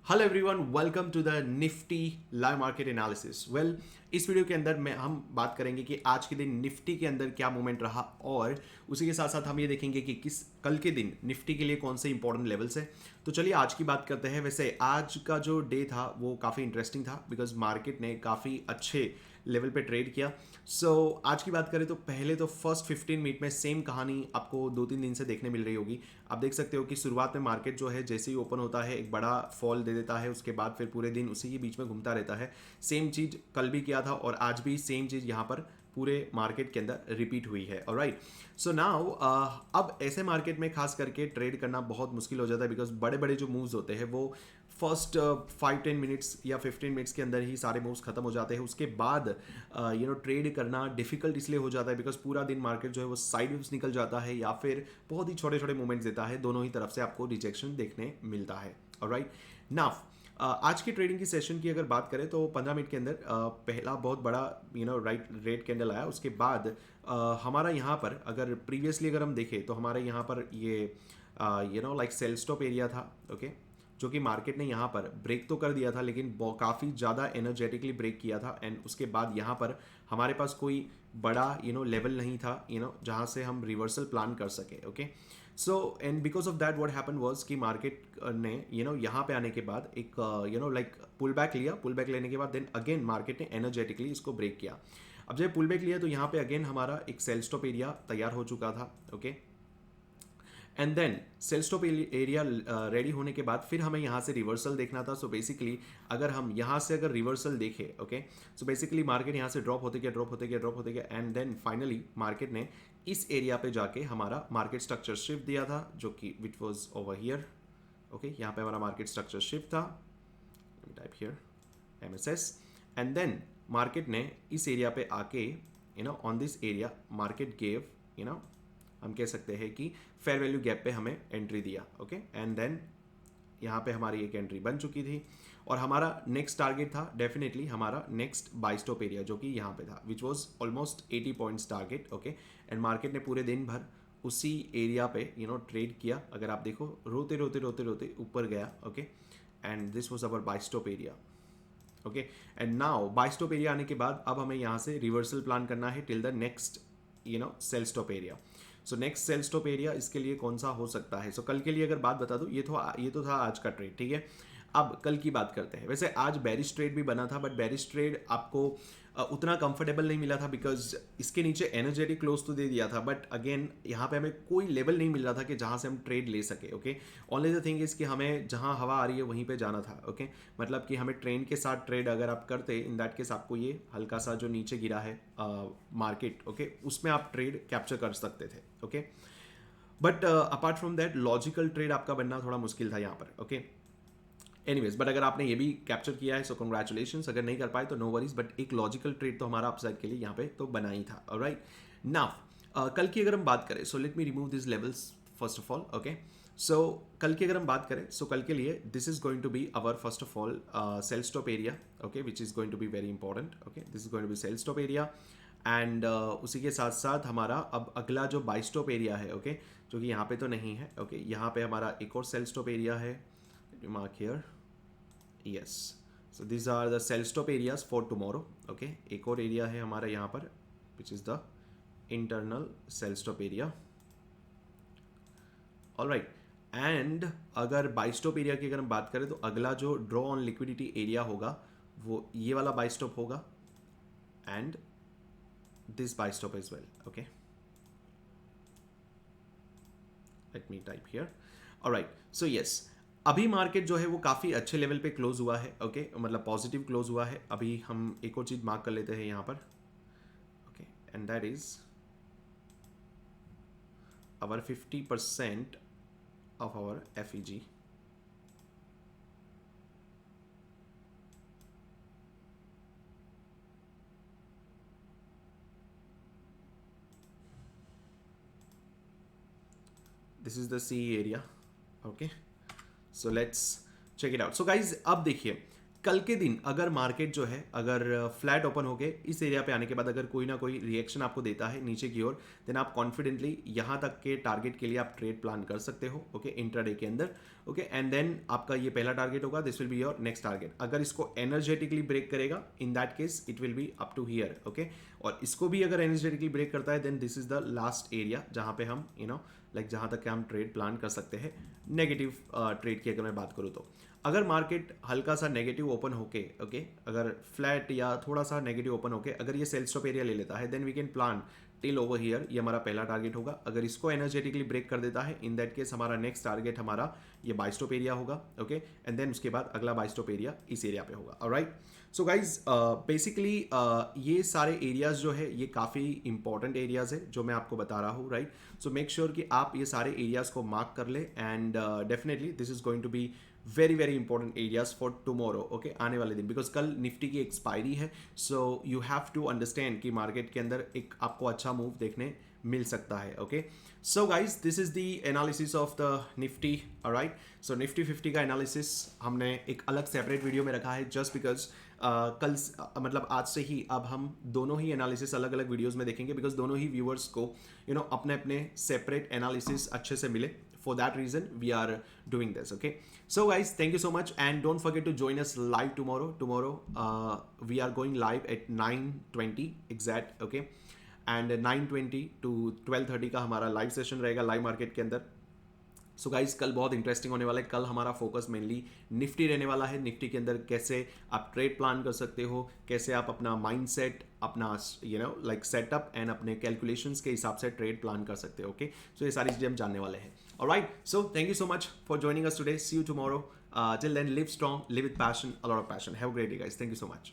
Hello everyone, welcome to the Nifty live market analysis. इस video के अंदर में हम बात करेंगे कि आज के दिन निफ्टी के अंदर क्या मूवमेंट रहा और उसी के साथ साथ हम ये देखेंगे कि किस कल के दिन निफ्टी के लिए कौन से इंपॉर्टेंट लेवल्स है। तो चलिए आज की बात करते हैं। वैसे आज का जो डे था वो काफ़ी इंटरेस्टिंग था बिकॉज मार्केट ने काफ़ी अच्छे लेवल पे ट्रेड किया। आज की बात करें तो पहले तो फर्स्ट 15 मिनट में सेम कहानी आपको 2-3 दिन से देखने मिल रही होगी। आप देख सकते हो कि शुरुआत में मार्केट जो है जैसे ही ओपन होता है एक बड़ा फॉल दे देता है, उसके बाद फिर पूरे दिन उसी के बीच में घूमता रहता है। सेम चीज़ कल भी किया था और आज भी सेम चीज़ यहाँ पर पूरे मार्केट के अंदर रिपीट हुई है। ऑलराइट, सो नाउ अब ऐसे मार्केट में खास करके ट्रेड करना बहुत मुश्किल हो जाता है बिकॉज बड़े बड़े जो मूव्स होते हैं वो फर्स्ट 5-10 मिनट्स या 15 मिनट्स के अंदर ही सारे मूव्स खत्म हो जाते हैं। उसके बाद ट्रेड करना डिफिकल्ट इसलिए हो जाता है बिकॉज पूरा दिन मार्केट जो है वो साइड वेव्स निकल जाता है या फिर बहुत ही छोटे छोटे मूवमेंट्स देता है। दोनों ही तरफ से आपको रिजेक्शन देखने मिलता है। ऑलराइट, नाउ आज की ट्रेडिंग की सेशन की अगर बात करें तो 15 मिनट के अंदर पहला बहुत बड़ा राइट रेड कैंडल आया। उसके बाद हमारा यहाँ पर अगर प्रीवियसली अगर हम देखें तो हमारे यहाँ पर ये लाइक सेल स्टॉप एरिया था। ओके, जो कि मार्केट ने यहाँ पर ब्रेक तो कर दिया था लेकिन काफ़ी ज़्यादा एनर्जेटिकली ब्रेक किया था। एंड उसके बाद यहाँ पर हमारे पास कोई बड़ा लेवल नहीं था जहाँ से हम रिवर्सल प्लान कर सके। Okay, so and because of that what happen was कि मार्केट ने यहाँ पे आने के बाद एक लाइक पुल बैक लिया। पुल बैक लेने के बाद देन अगेन मार्केट ने एनर्जेटिकली इसको ब्रेक किया। अब जब पुल बैक लिया तो यहाँ पे अगेन हमारा एक सेल स्टॉप एरिया तैयार हो चुका था। Okay, and then sell stop area ready होने के बाद फिर हमें यहाँ से रिवर्सल देखना था। सो बेसिकली अगर हम यहाँ से अगर रिवर्सल देखें, ओके, सो बेसिकली मार्केट यहाँ से ड्रॉप होते गया ड्रॉप होते गया ड्रॉप होते गया एंड देन फाइनली मार्केट ने इस एरिया पे जाके हमारा मार्केट स्ट्रक्चर शिफ्ट दिया था जो कि which was over here. Okay, यहाँ पे हमारा मार्केट स्ट्रक्चर शिफ्ट था। Type here MSS and then market ने इस एरिया पे आके on this area market gave हम कह सकते हैं कि फेयर वैल्यू गैप पे हमें एंट्री दिया। ओके, एंड देन यहाँ पे हमारी एक एंट्री बन चुकी थी और हमारा नेक्स्ट टारगेट था डेफिनेटली हमारा नेक्स्ट बाई स्टॉप एरिया जो कि यहाँ पे था which was almost 80 points target. Okay, and market ने पूरे दिन भर उसी एरिया पे ट्रेड किया। अगर आप देखो रोते रोते रोते रोते ऊपर गया। Okay, and this was our by stop area. Okay, and now by stop area आने के बाद अब हमें यहाँ से रिवर्सल प्लान करना है till the next sell stop area. So next sell stop area इसके लिए कौन सा हो सकता है। सो कल के लिए अगर बात बता दूं, ये तो था आज का ट्रेड। ठीक है, अब कल की बात करते हैं। वैसे आज बेरिश ट्रेड भी बना था बट बेरिश ट्रेड आपको उतना कंफर्टेबल नहीं मिला था बिकॉज इसके नीचे एनर्जेटिक क्लोज तो दे दिया था बट अगेन यहाँ पे हमें कोई लेवल नहीं मिल रहा था कि जहाँ से हम ट्रेड ले सके। Okay, only the thing is कि हमें जहाँ हवा आ रही है वहीं पे जाना था। ओके, मतलब कि हमें ट्रेंड के साथ ट्रेड अगर आप करते इन दैट केस आपको ये हल्का सा जो नीचे गिरा है मार्केट, ओके, उसमें आप ट्रेड कैप्चर कर सकते थे। Okay, but apart from that logical trade आपका बनना थोड़ा मुश्किल था यहाँ पर। ओके, एनीवेज, बट अगर आपने ये भी कैप्चर किया है सो कंग्रेचुलेशन। अगर नहीं कर पाए तो नो वरीज, बट एक लॉजिकल ट्रेड तो हमारा अपसाइड के लिए यहाँ पे तो बना ही था। ऑलराइट, नाउ कल की अगर हम बात करें so let me remove this levels first of all. Okay, so कल की अगर हम बात करें सो कल के लिए this is going to be our first of all sell stop area. Okay, which is going to be very important. Okay, this is going to be sell stop area and उसी के साथ साथ हमारा अब अगला जो बाई स्टॉप एरिया है, okay, जो कि यहाँ पे तो नहीं है। ओके, यहाँ पे हमारा एक और सेल स्टॉप एरिया है। Mark here, yes, so these are the cell stop areas for tomorrow. Okay, एक और एरिया है हमारा यहाँ पर which is the internal cell stop area. All right, and अगर बाई स्टॉप एरिया की अगर हम बात करें तो अगला जो ड्रॉ ऑन लिक्विडिटी एरिया होगा वो ये वाला बाई स्टॉप होगा and this buy stop as well. Okay, let me type here. Alright, so yes, अभी मार्केट जो है वो काफ़ी अच्छे लेवल पे क्लोज हुआ है। ओके, मतलब पॉजिटिव क्लोज हुआ है। अभी हम एक और चीज़ मार्क कर लेते हैं यहाँ पर। Okay, and that is our 50% of our FEG। This is the CE area. Okay, so let's check it out. So guys अब देखिए कल के दिन अगर मार्केट जो है अगर फ्लैट ओपन होके इस एरिया पे आने के बाद अगर कोई ना कोई रिएक्शन आपको देता है नीचे की ओर, देन आप कॉन्फिडेंटली यहाँ तक के टारगेट के लिए आप ट्रेड प्लान कर सकते हो, ओके, इंट्राडे के अंदर, ओके, एंड देन आपका ये पहला टारगेट होगा, this will be your next target. अगर इसको एनर्जेटिकली ब्रेक करेगा, in that case it will be up to here, okay, और इसको भी अगर एनर्जेटिकली ब्रेक करता है, then this is the last area जहाँ पे हम लाइक जहाँ तक के हम ट्रेड प्लान कर सकते हैं नेगेटिव ट्रेड की अगर मैं बात करूँ तो। अगर मार्केट हल्का सा नेगेटिव ओपन होके, ओके, अगर फ्लैट या थोड़ा सा नेगेटिव ओपन होके अगर ये सेल स्टॉप एरिया ले लेता है, then we can plan till over here, ये हमारा पहला टारगेट होगा। अगर इसको एनर्जेटिकली ब्रेक कर देता है, इन दैट केस हमारा नेक्स्ट टारगेट हमारा ये बाय स्टॉप एरिया होगा, ओके, एंड देन उसके बाद अगला बाय स्टॉप एरिया इस एरिया पे होगा। ऑलराइट, सो गाइज बेसिकली ये सारे एरियाज जो है ये काफ़ी इंपॉर्टेंट एरियाज है जो मैं आपको बता रहा हूँ, राइट। सो मेक श्योर कि आप ये सारे एरियाज को मार्क कर ले, and definitely this is going to be very very important areas for tomorrow, okay, आने वाले दिन, बिकॉज कल निफ्टी की एक्सपायरी है। So you have to understand कि मार्केट के अंदर एक आपको अच्छा मूव देखने मिल सकता है, okay. So guys this is the analysis of the Nifty, alright. So Nifty 50 का एनालिसिस हमने एक अलग सेपरेट वीडियो में रखा है, जस्ट बिकॉज कल मतलब आज से ही अब हम दोनों ही एनालिसिस अलग अलग वीडियोस में देखेंगे, बिकॉज दोनों ही व्यूअर्स को अपने अपने सेपरेट एनालिसिस अच्छे से मिले। For that reason we are doing this, okay. So guys, thank you so much, and don't forget to join us live tomorrow. We are going live at 9:20 exact, okay, and 9:20 to 12:30 का हमारा live session रहेगा live market के अंदर। So guys कल बहुत interesting होने वाला है। कल हमारा फोकस मेनली निफ्टी रहने वाला है। निफ्टी के अंदर कैसे आप ट्रेड प्लान कर सकते हो, कैसे आप अपना माइंडसेट, अपना लाइक सेटअप एंड अपने कैलकुलेशंस के हिसाब से ट्रेड प्लान कर सकते हो, ओके। सो ये सारी चीज़ें हम जानने वाले हैं। Alright, so thank you so much for joining us today. See you tomorrow. Till then, live strong, live with passion, a lot of passion. Have a great day, guys. Thank you so much.